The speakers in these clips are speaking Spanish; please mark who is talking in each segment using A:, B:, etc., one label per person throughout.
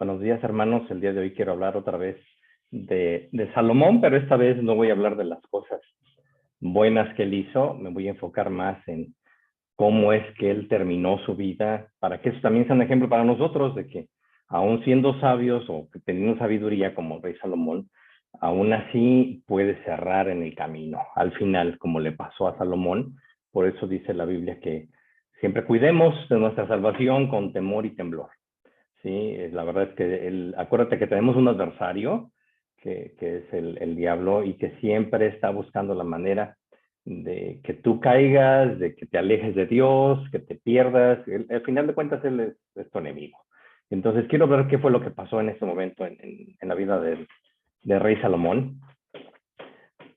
A: Buenos días, hermanos. El día de hoy quiero hablar otra vez de Salomón, pero esta vez no voy a hablar de las cosas buenas que él hizo. Me voy a enfocar más en cómo es que él terminó su vida, para que eso también sea un ejemplo para nosotros de que aún siendo sabios o teniendo sabiduría como el rey Salomón, aún así puede cerrar en el camino, al final, como le pasó a Salomón. Por eso dice la Biblia que siempre cuidemos de nuestra salvación con temor y temblor. Sí, la verdad es que acuérdate que tenemos un adversario que es el diablo y que siempre está buscando la manera de que tú caigas, de que te alejes de Dios, que te pierdas. Al final de cuentas, él es tu enemigo. Entonces, quiero ver qué fue lo que pasó en este momento en la vida del rey Salomón.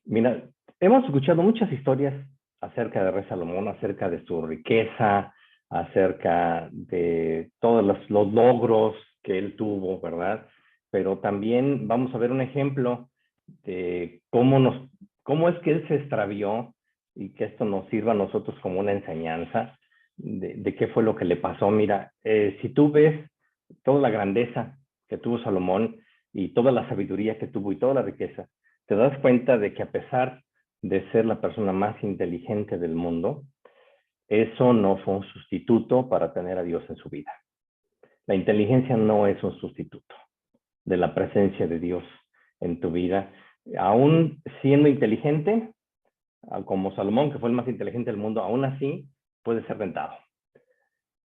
A: Mira, hemos escuchado muchas historias acerca de rey Salomón, acerca de su riqueza, acerca de todos los logros que él tuvo, ¿verdad? Pero también vamos a ver un ejemplo de cómo es que él se extravió y que esto nos sirva a nosotros como una enseñanza de qué fue lo que le pasó. Mira, si tú ves toda la grandeza que tuvo Salomón y toda la sabiduría que tuvo y toda la riqueza, te das cuenta de que a pesar de ser la persona más inteligente del mundo, eso no fue un sustituto para tener a Dios en su vida. La inteligencia no es un sustituto de la presencia de Dios en tu vida. Aún siendo inteligente, como Salomón, que fue el más inteligente del mundo, aún así puede ser tentado.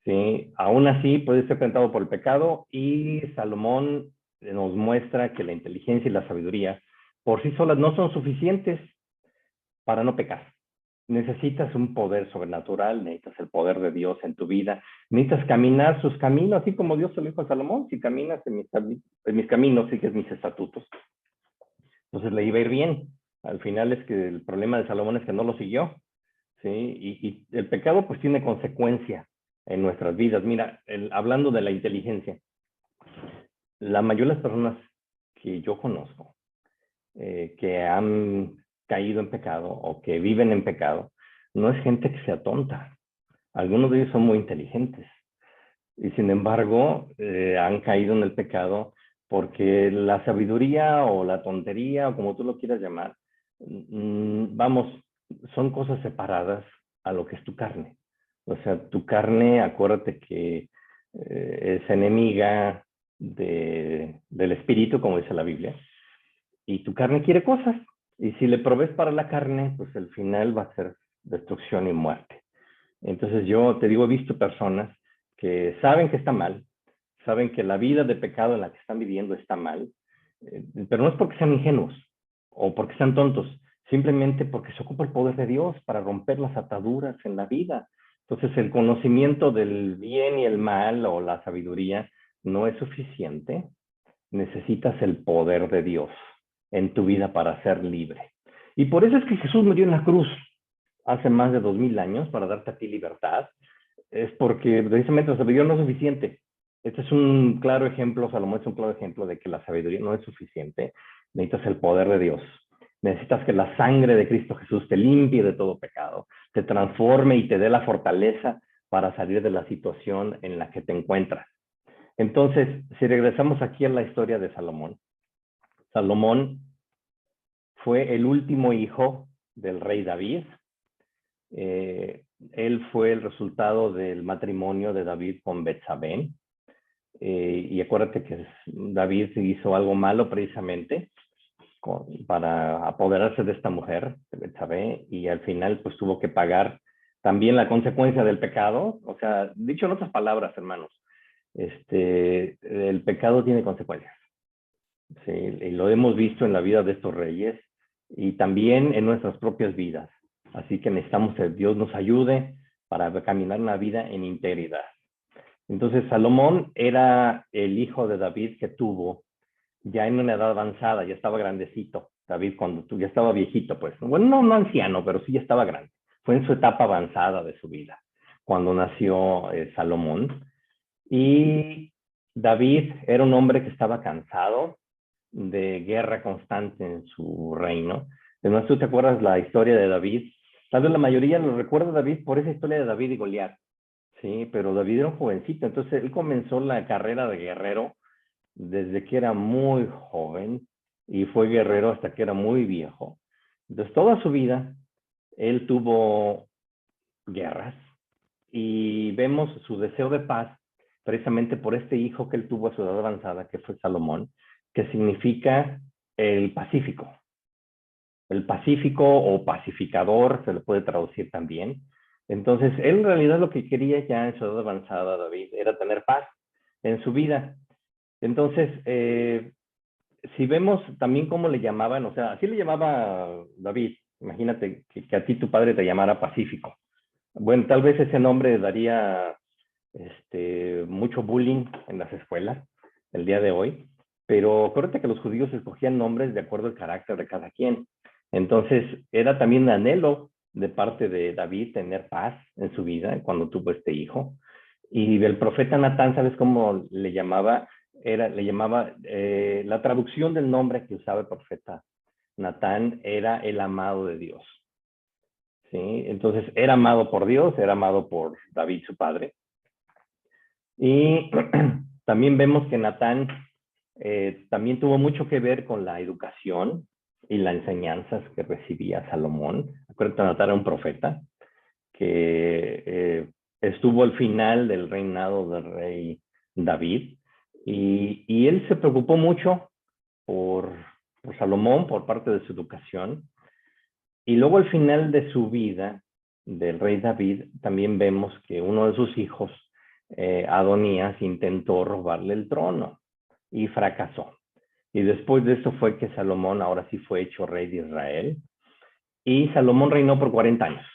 A: ¿Sí? Aún así puede ser tentado por el pecado, y Salomón nos muestra que la inteligencia y la sabiduría por sí solas no son suficientes para no pecar. Necesitas un poder sobrenatural, necesitas el poder de Dios en tu vida, necesitas caminar sus caminos, así como Dios se lo dijo a Salomón: si caminas en mis caminos, sigues mis estatutos. Entonces le iba a ir bien. Al final es que el problema de Salomón es que no lo siguió, ¿sí? Y el pecado pues tiene consecuencia en nuestras vidas. Mira, hablando de la inteligencia, la mayoría de las personas que yo conozco que han caído en pecado o que viven en pecado, no es gente que sea tonta. Algunos de ellos son muy inteligentes y sin embargo han caído en el pecado porque la sabiduría o la tontería o como tú lo quieras llamar, vamos, son cosas separadas a lo que es tu carne. O sea, tu carne, acuérdate que es enemiga del espíritu, como dice la Biblia, y tu carne quiere cosas. Y si le provees para la carne, pues el final va a ser destrucción y muerte. Entonces yo te digo, he visto personas que saben que está mal, saben que la vida de pecado en la que están viviendo está mal, pero no es porque sean ingenuos o porque sean tontos, simplemente porque se ocupa el poder de Dios para romper las ataduras en la vida. Entonces el conocimiento del bien y el mal o la sabiduría no es suficiente. Necesitas el poder de Dios en tu vida para ser libre. Y por eso es que Jesús murió en la cruz hace más de 2000 años para darte a ti libertad. Es porque precisamente la sabiduría no es suficiente. Este es un claro ejemplo, Salomón es un claro ejemplo de que la sabiduría no es suficiente. Necesitas el poder de Dios. Necesitas que la sangre de Cristo Jesús te limpie de todo pecado, te transforme y te dé la fortaleza para salir de la situación en la que te encuentras. Entonces, si regresamos aquí a la historia de Salomón, Salomón fue el último hijo del rey David. Él fue el resultado del matrimonio de David con Betsabé. Y acuérdate que David hizo algo malo precisamente para apoderarse de esta mujer, de Betsabé, y al final pues tuvo que pagar también la consecuencia del pecado. O sea, dicho en otras palabras, hermanos, el pecado tiene consecuencias. Sí, y lo hemos visto en la vida de estos reyes y también en nuestras propias vidas. Así que necesitamos que Dios nos ayude para caminar una vida en integridad. Entonces, Salomón era el hijo de David que tuvo ya en una edad avanzada, ya estaba grandecito. David cuando ya estaba viejito, pues. Bueno, no anciano, pero sí ya estaba grande. Fue en su etapa avanzada de su vida, cuando nació Salomón. Y David era un hombre que estaba cansado de guerra constante en su reino. Además, ¿tú te acuerdas la historia de David? Tal vez la mayoría lo recuerda a David por esa historia de David y Goliat, sí, pero David era un jovencito, entonces él comenzó la carrera de guerrero desde que era muy joven y fue guerrero hasta que era muy viejo. Entonces, toda su vida, él tuvo guerras y vemos su deseo de paz precisamente por este hijo que él tuvo a su edad avanzada, que fue Salomón, que significa el pacífico. El pacífico o pacificador se le puede traducir también. Entonces, él en realidad lo que quería ya en su edad avanzada, David, era tener paz en su vida. Entonces, si vemos también cómo le llamaban, o sea, así le llamaba David. Imagínate que a ti tu padre te llamara Pacífico. Bueno, tal vez ese nombre daría mucho bullying en las escuelas el día de hoy, pero acuérdate que los judíos escogían nombres de acuerdo al carácter de cada quien. Entonces, era también un anhelo de parte de David tener paz en su vida cuando tuvo este hijo. Y el profeta Natán, ¿sabes cómo le llamaba? La traducción del nombre que usaba el profeta Natán era el amado de Dios. ¿Sí? Entonces, era amado por Dios, era amado por David, su padre. Y también vemos que Natán también tuvo mucho que ver con la educación y las enseñanzas que recibía Salomón. Acuérdate, Natán era un profeta que estuvo al final del reinado del rey David y él se preocupó mucho por Salomón, por parte de su educación. Y luego al final de su vida, del rey David, también vemos que uno de sus hijos, Adonías, intentó robarle el trono y fracasó. Y después de eso fue que Salomón ahora sí fue hecho rey de Israel. Y Salomón reinó por 40 años,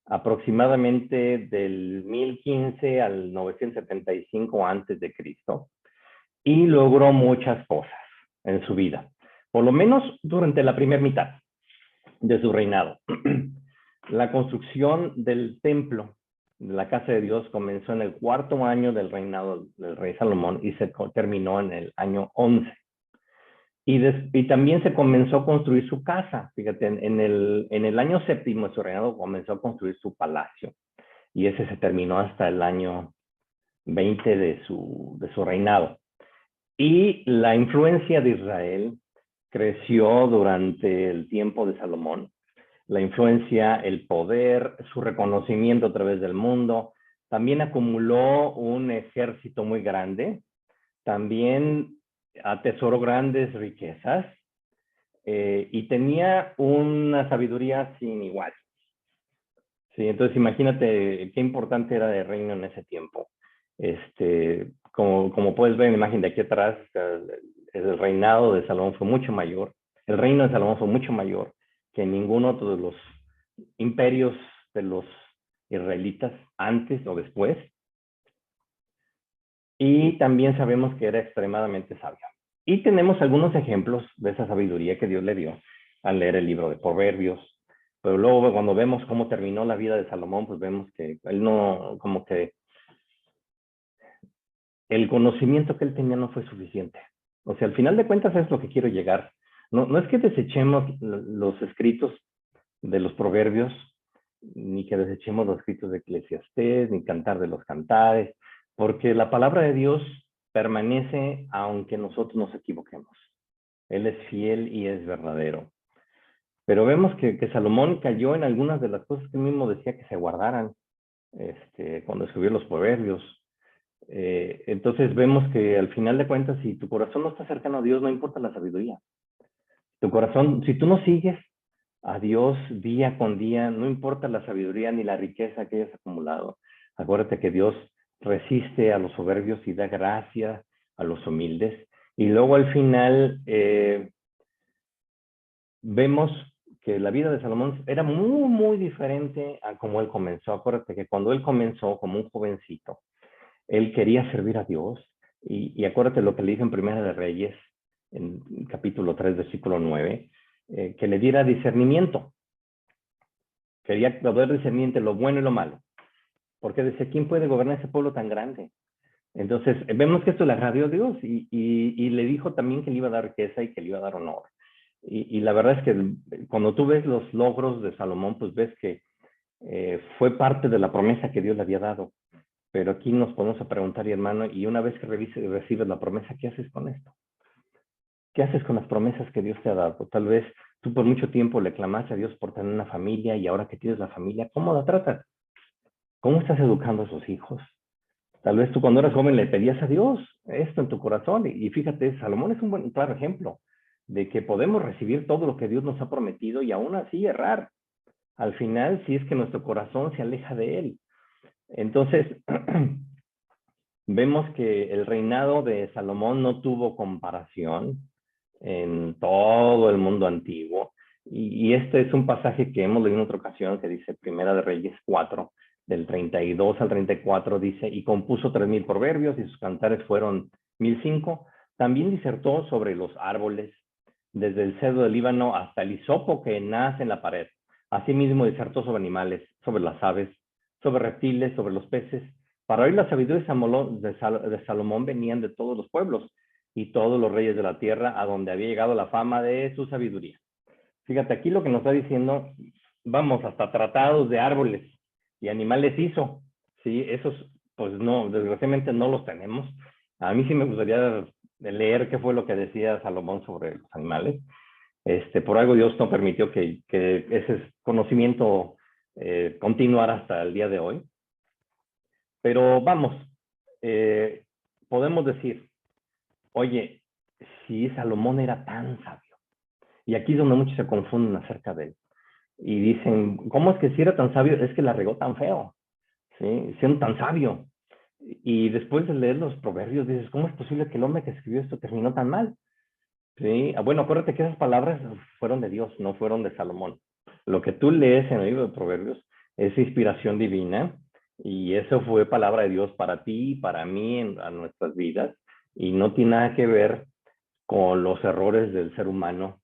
A: aproximadamente del 1015 al 975 antes de Cristo, y logró muchas cosas en su vida, por lo menos durante la primera mitad de su reinado. La construcción del templo de la casa de Dios comenzó en el 4.º año del reinado del rey Salomón y se terminó en el año 11. Y también se comenzó a construir su casa. Fíjate, en el año 7.º de su reinado comenzó a construir su palacio. Y ese se terminó hasta el año 20 de su reinado. Y la influencia de Israel creció durante el tiempo de Salomón. La influencia, el poder, su reconocimiento a través del mundo. También acumuló un ejército muy grande. También atesoró grandes riquezas y tenía una sabiduría sin igual. Sí, entonces imagínate qué importante era el reino en ese tiempo. Como puedes ver en la imagen de aquí atrás, el reinado de Salomón fue mucho mayor, el reino de Salomón fue mucho mayor que ningún otro de los imperios de los israelitas antes o después. Y también sabemos que era extremadamente sabio. Y tenemos algunos ejemplos de esa sabiduría que Dios le dio al leer el libro de Proverbios. Pero luego cuando vemos cómo terminó la vida de Salomón, pues vemos que él no, como que el conocimiento que él tenía no fue suficiente. O sea, al final de cuentas es lo que quiero llegar. No es que desechemos los escritos de los Proverbios, ni que desechemos los escritos de Eclesiastés, ni Cantar de los Cantares, porque la palabra de Dios permanece aunque nosotros nos equivoquemos. Él es fiel y es verdadero. Pero vemos que Salomón cayó en algunas de las cosas que él mismo decía que se guardaran cuando escribió los Proverbios. Entonces vemos que al final de cuentas, si tu corazón no está cercano a Dios, no importa la sabiduría. Tu corazón, si tú no sigues a Dios día con día, no importa la sabiduría ni la riqueza que hayas acumulado. Acuérdate que Dios resiste a los soberbios y da gracia a los humildes. Y luego al final vemos que la vida de Salomón era muy, muy diferente a como él comenzó. Acuérdate que cuando él comenzó como un jovencito, él quería servir a Dios. Y acuérdate lo que le dijo en Primera de Reyes, en capítulo 3, versículo 9, que le diera discernimiento. Quería poder discernir entre lo bueno y lo malo. Porque decía, ¿quién puede gobernar ese pueblo tan grande? Entonces, vemos que esto le agradó a Dios y le dijo también que le iba a dar riqueza y que le iba a dar honor. Y la verdad es que cuando tú ves los logros de Salomón, pues ves que fue parte de la promesa que Dios le había dado. Pero aquí nos ponemos a preguntar, y hermano, y una vez que recibes la promesa, ¿qué haces con esto? ¿Qué haces con las promesas que Dios te ha dado? Tal vez tú por mucho tiempo le clamaste a Dios por tener una familia y ahora que tienes la familia, ¿cómo la tratas? ¿Cómo estás educando a sus hijos? Tal vez tú cuando eras joven le pedías a Dios esto en tu corazón y fíjate, Salomón es un buen, claro ejemplo de que podemos recibir todo lo que Dios nos ha prometido y aún así errar. Al final, si es que nuestro corazón se aleja de Él. Entonces, vemos que el reinado de Salomón no tuvo comparación en todo el mundo antiguo. Y este es un pasaje que hemos leído en otra ocasión que dice Primera de Reyes 4, del 32 al 34, dice, y compuso 3,000 proverbios y sus cantares fueron 1,005. También disertó sobre los árboles, desde el cedro del Líbano hasta el hisopo que nace en la pared. Asimismo disertó sobre animales, sobre las aves, sobre reptiles, sobre los peces. Para oír la sabiduría de Salomón venían de todos los pueblos y todos los reyes de la tierra, a donde había llegado la fama de su sabiduría. Fíjate, aquí lo que nos está diciendo, vamos, hasta tratados de árboles y animales hizo, ¿sí? Esos, pues no, desgraciadamente no los tenemos. A mí sí me gustaría leer qué fue lo que decía Salomón sobre los animales. Por algo Dios no permitió que ese conocimiento continuara hasta el día de hoy. Pero vamos, podemos decir, oye, si Salomón era tan sabio, y aquí es donde muchos se confunden acerca de él, y dicen, ¿cómo es que si era tan sabio? Es que la regó tan feo, ¿sí? Siendo tan sabio. Y después de leer los proverbios, dices, ¿cómo es posible que el hombre que escribió esto terminó tan mal? ¿Sí? Bueno, acuérdate que esas palabras fueron de Dios, no fueron de Salomón. Lo que tú lees en el libro de Proverbios es inspiración divina y eso fue palabra de Dios para ti y para mí a nuestras vidas y no tiene nada que ver con los errores del ser humano,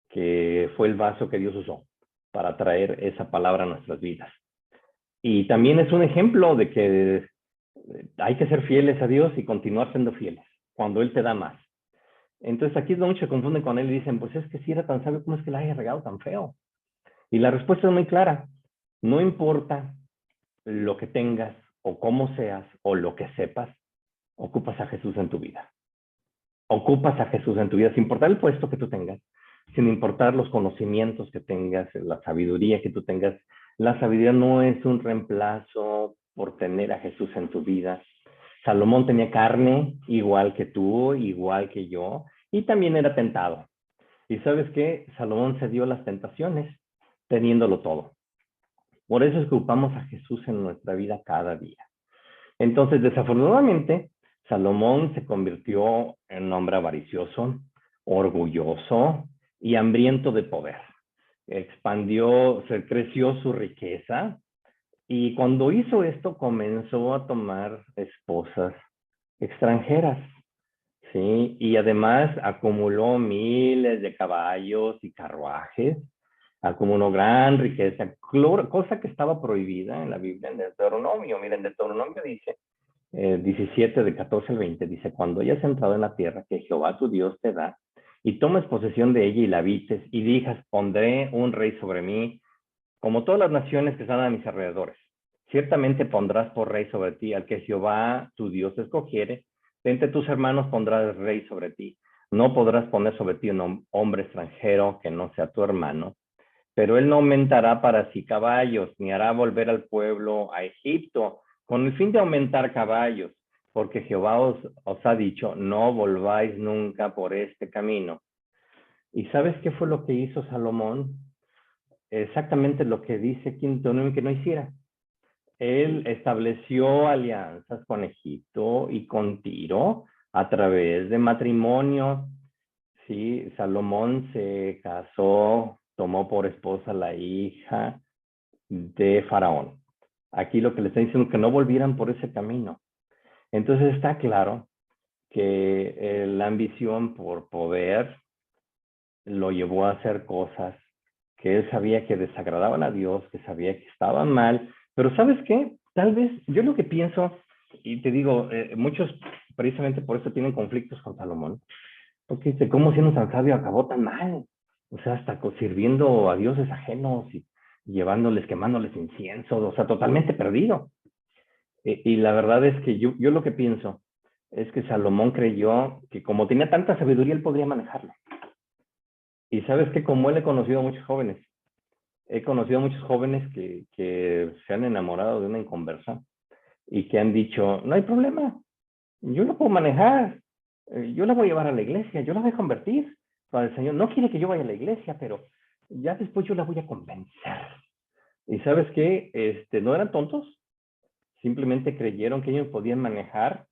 A: que fue el vaso que Dios usó para traer esa palabra a nuestras vidas. Y también es un ejemplo de que hay que ser fieles a Dios y continuar siendo fieles cuando Él te da más. Entonces aquí es donde muchos se confunden con él y dicen, pues es que si era tan sabio, ¿cómo es que la haya regado tan feo? Y la respuesta es muy clara. No importa lo que tengas o cómo seas o lo que sepas, ocupas a Jesús en tu vida. Ocupas a Jesús en tu vida, sin importar el puesto que tú tengas, sin importar los conocimientos que tengas, la sabiduría que tú tengas. La sabiduría no es un reemplazo por tener a Jesús en tu vida. Salomón tenía carne, igual que tú, igual que yo, y también era tentado. Y sabes qué, Salomón se dio las tentaciones teniéndolo todo. Por eso es que ocupamos a Jesús en nuestra vida cada día. Entonces, desafortunadamente, Salomón se convirtió en un hombre avaricioso, orgulloso y hambriento de poder. Creció su riqueza y cuando hizo esto comenzó a tomar esposas extranjeras, ¿sí? Y además acumuló miles de caballos y carruajes, acumuló gran riqueza, cosa que estaba prohibida en la Biblia, en Deuteronomio. Miren, Deuteronomio dice, 17 de 14 al 20, dice, cuando hayas entrado en la tierra que Jehová tu Dios te da, y tomes posesión de ella y la habites, y digas, pondré un rey sobre mí, como todas las naciones que están a mis alrededores. Ciertamente pondrás por rey sobre ti al que Jehová tu Dios escogiere. De entre tus hermanos pondrás rey sobre ti. No podrás poner sobre ti un hombre extranjero que no sea tu hermano. Pero él no aumentará para sí caballos, ni hará volver al pueblo a Egipto, con el fin de aumentar caballos, porque Jehová os ha dicho, no volváis nunca por este camino. ¿Y sabes qué fue lo que hizo Salomón? Exactamente lo que dice aquí en Deuteronomio que no hiciera. Él estableció alianzas con Egipto y con Tiro a través de matrimonio. Sí, Salomón se casó, tomó por esposa la hija de Faraón. Aquí lo que le está diciendo es que no volvieran por ese camino. Entonces está claro que la ambición por poder lo llevó a hacer cosas que él sabía que desagradaban a Dios, que sabía que estaban mal, pero ¿sabes qué? Tal vez, yo lo que pienso, y te digo, muchos precisamente por eso tienen conflictos con Salomón, porque dice, ¿cómo siendo tan sabio acabó tan mal? O sea, hasta sirviendo a dioses ajenos y llevándoles, quemándoles incienso, o sea, totalmente perdido. Y la verdad es que yo lo que pienso es que Salomón creyó que como tenía tanta sabiduría, él podría manejarlo. Y sabes que como él he conocido a muchos jóvenes, que se han enamorado de una inconversa y que han dicho, no hay problema, yo lo puedo manejar, yo la voy a llevar a la iglesia, yo la voy a convertir. Para el Señor no quiere que yo vaya a la iglesia, pero ya después yo la voy a convencer. Y sabes qué, no eran tontos, simplemente creyeron que ellos podían manejar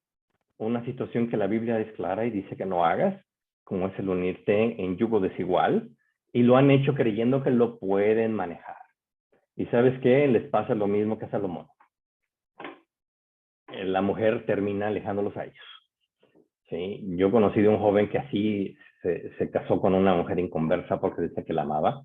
A: una situación que la Biblia es clara y dice que no hagas, como es el unirte en yugo desigual, y lo han hecho creyendo que lo pueden manejar. Y sabes qué, les pasa lo mismo que a Salomón. La mujer termina alejándolos a ellos. ¿Sí? Yo conocí de un joven que así se casó con una mujer inconversa porque decía que la amaba.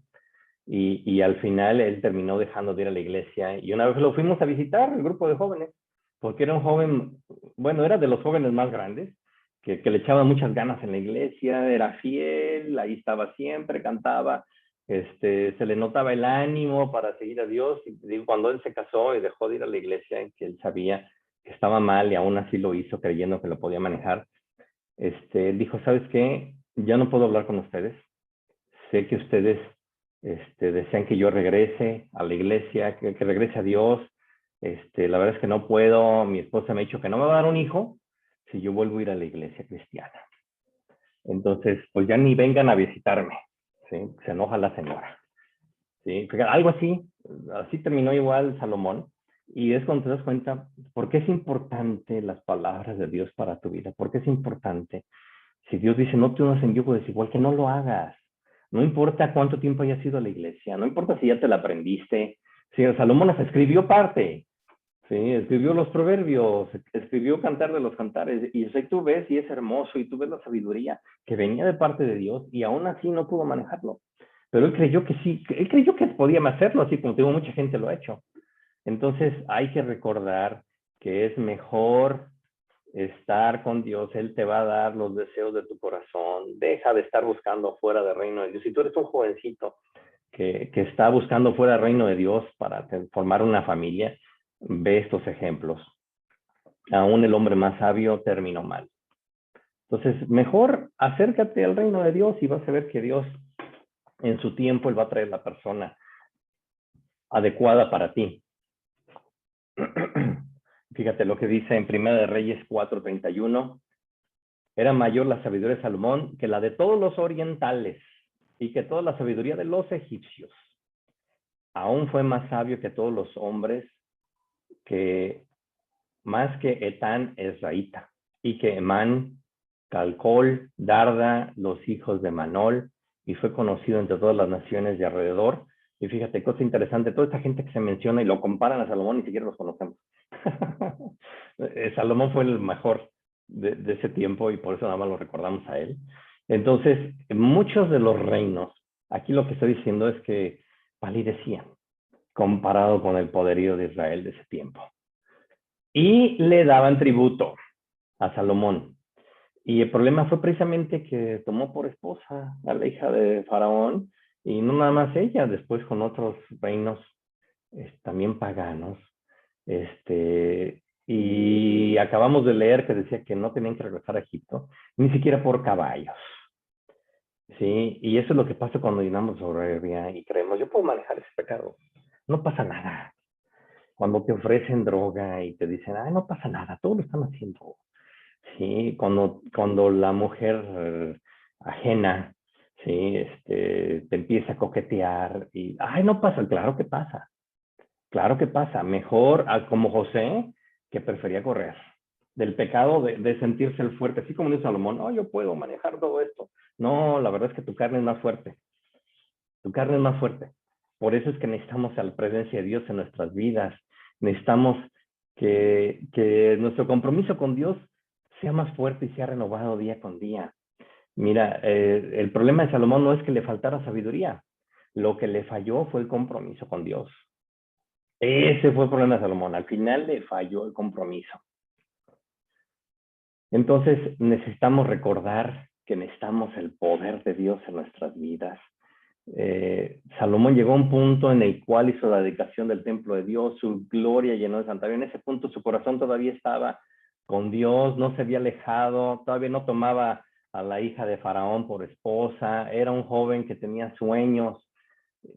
A: Y al final él terminó dejando de ir a la iglesia. Y una vez lo fuimos a visitar, el grupo de jóvenes, porque era un joven, bueno, era de los jóvenes más grandes, que le echaba muchas ganas en la iglesia, era fiel, ahí estaba siempre, cantaba, se le notaba el ánimo para seguir a Dios. Y digo, cuando él se casó y dejó de ir a la iglesia, que él sabía que estaba mal y aún así lo hizo creyendo que lo podía manejar, él dijo, ¿sabes qué? Ya no puedo hablar con ustedes. Sé que ustedes desean que yo regrese a la iglesia, que regrese a Dios. La verdad es que no puedo. Mi esposa me ha dicho que no me va a dar un hijo si yo vuelvo a ir a la iglesia cristiana. Entonces, pues ya ni vengan a visitarme. ¿Sí? Se enoja la señora. ¿Sí? Algo así, así terminó igual Salomón. Y es cuando te das cuenta, ¿por qué es importante las palabras de Dios para tu vida? ¿Por qué es importante? Si Dios dice, no te unas en yugo desigual, que no lo hagas. No importa cuánto tiempo hayas ido a la iglesia, no importa si ya te la aprendiste. Si Salomón nos escribió parte, ¿sí? Escribió los proverbios, escribió Cantar de los Cantares, y tú ves y es hermoso, y tú ves la sabiduría que venía de parte de Dios, y aún así no pudo manejarlo. Pero él creyó que sí, él creyó que podía hacerlo, así como tengo mucha gente lo ha hecho. Entonces hay que recordar que es mejor estar con Dios. Él te va a dar los deseos de tu corazón. Deja de estar buscando fuera del reino de Dios. Si tú eres un jovencito que está buscando fuera del reino de Dios para formar una familia, ve estos ejemplos. Aún el hombre más sabio terminó mal. Entonces, mejor acércate al reino de Dios y vas a ver que Dios en su tiempo, Él va a traer la persona adecuada para ti. Fíjate lo que dice en Primera de Reyes 4:31. Era mayor la sabiduría de Salomón que la de todos los orientales y que toda la sabiduría de los egipcios. Aún fue más sabio que todos los hombres, que más que Etán Esraíta, y que Emán, Calcol, Darda, los hijos de Manol, y fue conocido entre todas las naciones de alrededor. Y fíjate, cosa interesante, toda esta gente que se menciona y lo comparan a Salomón, ni siquiera los conocemos. Salomón fue el mejor de ese tiempo y por eso nada más lo recordamos a él. Entonces, muchos de los reinos, aquí lo que estoy diciendo es que palidecían comparado con el poderío de Israel de ese tiempo. Y le daban tributo a Salomón. Y el problema fue precisamente que tomó por esposa a la hija de Faraón, y no nada más ella, después con otros reinos también paganos. Y acabamos de leer que decía que no tenían que regresar a Egipto, ni siquiera por caballos. ¿Sí? Y eso es lo que pasa cuando llenamos soberbia y creemos, yo puedo manejar ese pecado. No pasa nada. Cuando te ofrecen droga y te dicen, ay, no pasa nada, todos lo están haciendo. Sí, cuando la mujer ajena, sí, te empieza a coquetear y, ay, no pasa, claro que pasa, mejor como José, que prefería correr del pecado de sentirse el fuerte, así como dice Salomón, no, yo puedo manejar todo esto. No, la verdad es que tu carne es más fuerte, tu carne es más fuerte. Por eso es que necesitamos a la presencia de Dios en nuestras vidas, necesitamos que nuestro compromiso con Dios sea más fuerte y sea renovado día con día. Mira, el problema de Salomón no es que le faltara sabiduría, lo que le falló fue el compromiso con Dios. Ese fue el problema de Salomón, al final le falló el compromiso. Entonces necesitamos recordar que necesitamos el poder de Dios en nuestras vidas, Salomón llegó a un punto en el cual hizo la dedicación del templo de Dios, su gloria llenó el santuario. En ese punto su corazón todavía estaba con Dios, no se había alejado, todavía no tomaba a la hija de Faraón por esposa, era un joven que tenía sueños,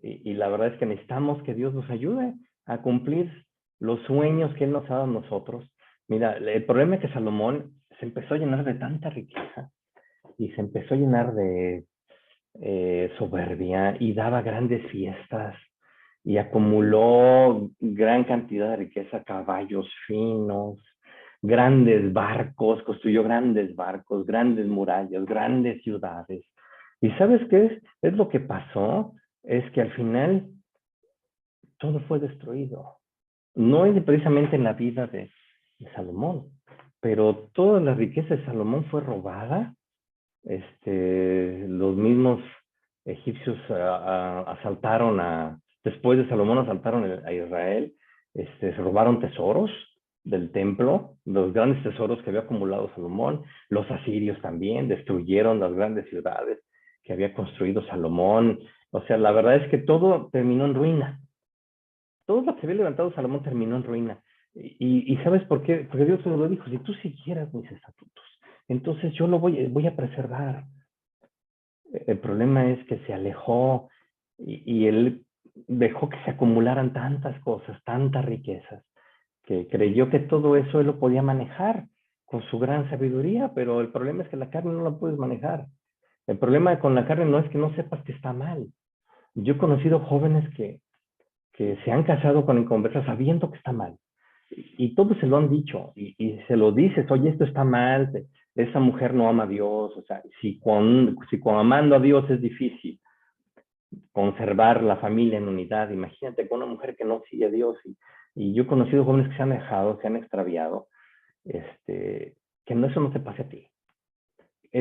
A: y la verdad es que necesitamos que Dios nos ayude a cumplir los sueños que Él nos ha dado a nosotros. Mira, el problema es que Salomón se empezó a llenar de tanta riqueza y se empezó a llenar de soberbia y daba grandes fiestas y acumuló gran cantidad de riqueza, caballos finos, grandes barcos, construyó grandes barcos, grandes murallas, grandes ciudades. ¿Y sabes qué es lo que pasó? Es que al final todo fue destruido. No es precisamente en la vida de Salomón, pero toda la riqueza de Salomón fue robada. Los mismos egipcios asaltaron después de Salomón asaltaron a Israel, se robaron tesoros del templo, los grandes tesoros que había acumulado Salomón. Los asirios también destruyeron las grandes ciudades que había construido Salomón. O sea, la verdad es que todo terminó en ruina. Todo lo que había levantado Salomón terminó en ruina. Y ¿sabes por qué? Porque Dios lo dijo: si tú siguieras mis estatutos, entonces yo lo voy a preservar. El problema es que se alejó y él dejó que se acumularan tantas cosas, tantas riquezas, que creyó que todo eso él lo podía manejar con su gran sabiduría, pero el problema es que la carne no la puedes manejar. El problema con la carne no es que no sepas que está mal. Yo he conocido jóvenes que se han casado con inconversos sabiendo que está mal. Y todos se lo han dicho, y se lo dices: oye, esto está mal, esa mujer no ama a Dios. O sea, si con amando a Dios es difícil conservar la familia en unidad, imagínate con una mujer que no sigue a Dios. Y yo he conocido jóvenes que se han dejado, se han extraviado, que no, eso no te pase a ti.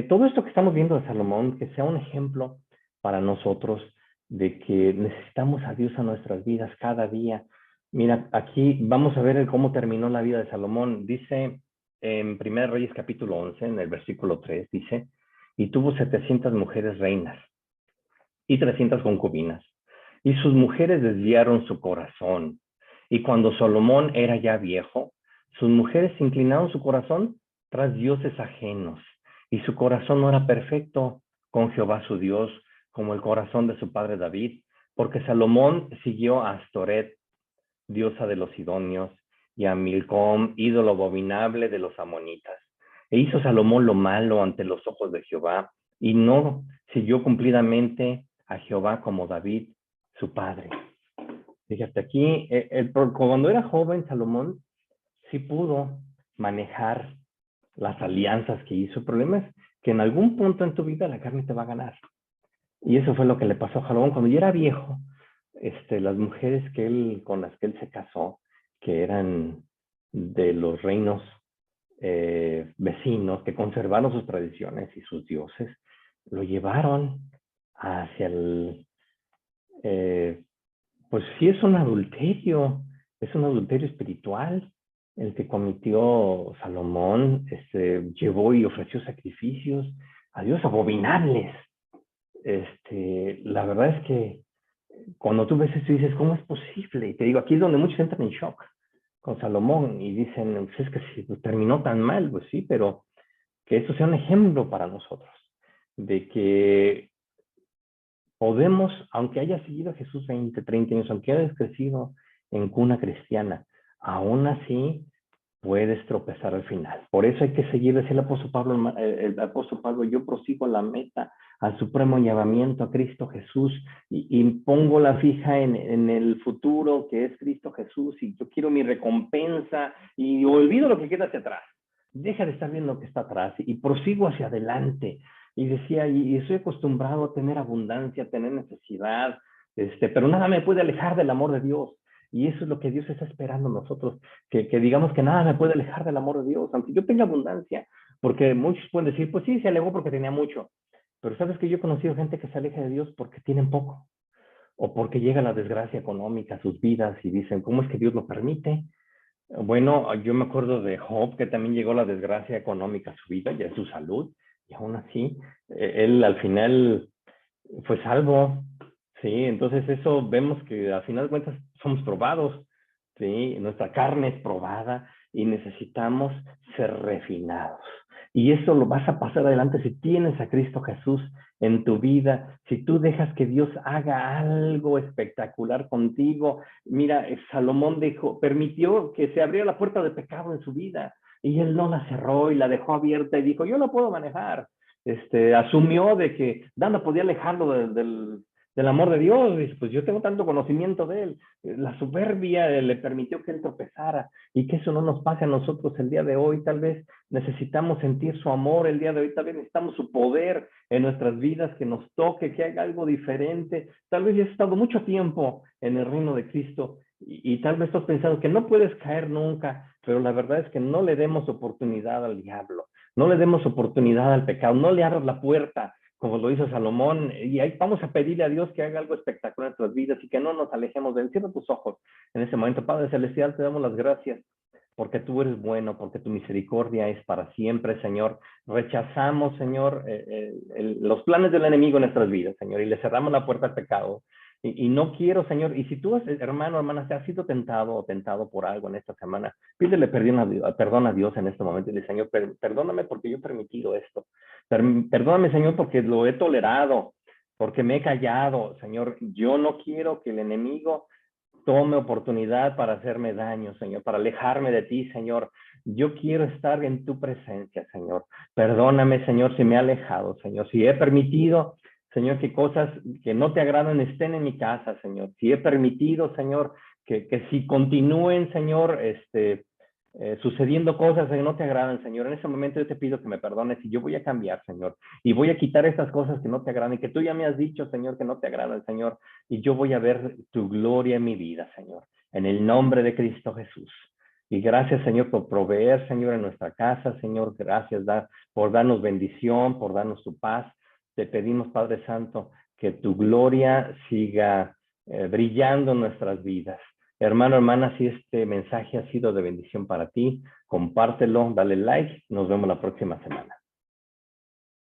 A: Todo esto que estamos viendo de Salomón, que sea un ejemplo para nosotros de que necesitamos a Dios en nuestras vidas cada día. Mira, aquí vamos a ver cómo terminó la vida de Salomón. Dice en 1 Reyes capítulo 11, en el versículo 3, dice: y tuvo 700 mujeres reinas y 300 concubinas, y sus mujeres desviaron su corazón. Y cuando Salomón era ya viejo, sus mujeres inclinaron su corazón tras dioses ajenos, y su corazón no era perfecto con Jehová su Dios, como el corazón de su padre David, porque Salomón siguió a Astoret, diosa de los sidonios, y a Milcom, ídolo abominable de los amonitas. E hizo Salomón lo malo ante los ojos de Jehová, y no siguió cumplidamente a Jehová como David, su padre. Fíjate aquí, cuando era joven, Salomón sí pudo manejar las alianzas que hizo. El problema es que en algún punto en tu vida la carne te va a ganar. Y eso fue lo que le pasó a Salomón. Cuando ya era viejo, las mujeres con las que él se casó, que eran de los reinos vecinos, que conservaron sus tradiciones y sus dioses, lo llevaron hacia pues sí, es un adulterio espiritual el que cometió Salomón. Llevó y ofreció sacrificios a Dios abominables. La verdad es que cuando tú ves esto dices: ¿cómo es posible? Y te digo, aquí es donde muchos entran en shock con Salomón y dicen: pues es que si terminó tan mal. Pues sí, pero que eso sea un ejemplo para nosotros de que podemos, aunque hayas seguido a Jesús 20, 30 años, aunque hayas crecido en cuna cristiana, aún así puedes tropezar al final. Por eso hay que seguir, decía el apóstol Pablo: yo prosigo a la meta, al supremo llamamiento a Cristo Jesús, y pongo la fija en el futuro, que es Cristo Jesús, y yo quiero mi recompensa, y olvido lo que queda hacia atrás. Deja de estar viendo lo que está atrás y prosigo hacia adelante. Y decía: y estoy acostumbrado a tener abundancia, a tener necesidad, pero nada me puede alejar del amor de Dios. Y eso es lo que Dios está esperando en nosotros, que digamos que nada me puede alejar del amor de Dios, aunque yo tenga abundancia. Porque muchos pueden decir: pues sí, se alejó porque tenía mucho. Pero sabes que yo he conocido gente que se aleja de Dios porque tienen poco, o porque llega la desgracia económica a sus vidas y dicen: ¿cómo es que Dios lo permite? Bueno, yo me acuerdo de Job, que también llegó la desgracia económica a su vida y a su salud, y aún así, él al final fue salvo. Sí, entonces eso vemos que al final de cuentas somos probados, ¿sí? Nuestra carne es probada y necesitamos ser refinados. Y eso lo vas a pasar adelante si tienes a Cristo Jesús en tu vida, si tú dejas que Dios haga algo espectacular contigo. Mira, Salomón permitió que se abriera la puerta de pecado en su vida y él no la cerró y la dejó abierta y dijo, yo la puedo manejar. Asumió de que nada podía alejarlo del amor de Dios. Dice, pues yo tengo tanto conocimiento de él. La soberbia le permitió que él tropezara y que eso no nos pase a nosotros el día de hoy. Tal vez necesitamos sentir su amor el día de hoy, tal vez necesitamos su poder en nuestras vidas, que nos toque, que haga algo diferente. Tal vez ya has estado mucho tiempo en el reino de Cristo y tal vez estás pensando que no puedes caer nunca, pero la verdad es que no le demos oportunidad al diablo, no le demos oportunidad al pecado, no le abras la puerta como lo hizo Salomón, y ahí vamos a pedirle a Dios que haga algo espectacular en nuestras vidas y que no nos alejemos de él. Cierra tus ojos en ese momento. Padre Celestial, te damos las gracias porque tú eres bueno, porque tu misericordia es para siempre, Señor. Rechazamos, Señor, los planes del enemigo en nuestras vidas, Señor, y le cerramos la puerta al pecado. Y no quiero, Señor, y si tú, hermano, hermana, te has sido tentado o tentado por algo en esta semana, pídele perdón a Dios en este momento y dile, Señor, perdóname porque yo he permitido esto. Perdóname, Señor, porque lo he tolerado, porque me he callado, Señor. Yo no quiero que el enemigo tome oportunidad para hacerme daño, Señor, para alejarme de ti, Señor. Yo quiero estar en tu presencia, Señor. Perdóname, Señor, si me he alejado, Señor, si he permitido, Señor, que cosas que no te agradan estén en mi casa, Señor. Si he permitido, Señor, que si continúen, Señor, sucediendo cosas que no te agradan, Señor. En ese momento yo te pido que me perdones y yo voy a cambiar, Señor. Y voy a quitar estas cosas que no te agradan y que tú ya me has dicho, Señor, que no te agradan, Señor. Y yo voy a ver tu gloria en mi vida, Señor. En el nombre de Cristo Jesús. Y gracias, Señor, por proveer, Señor, en nuestra casa, Señor. Gracias por darnos bendición, por darnos tu paz. Te pedimos, Padre Santo, que tu gloria siga brillando en nuestras vidas. Hermano, hermana, si este mensaje ha sido de bendición para ti, compártelo, dale like. Nos vemos la próxima semana.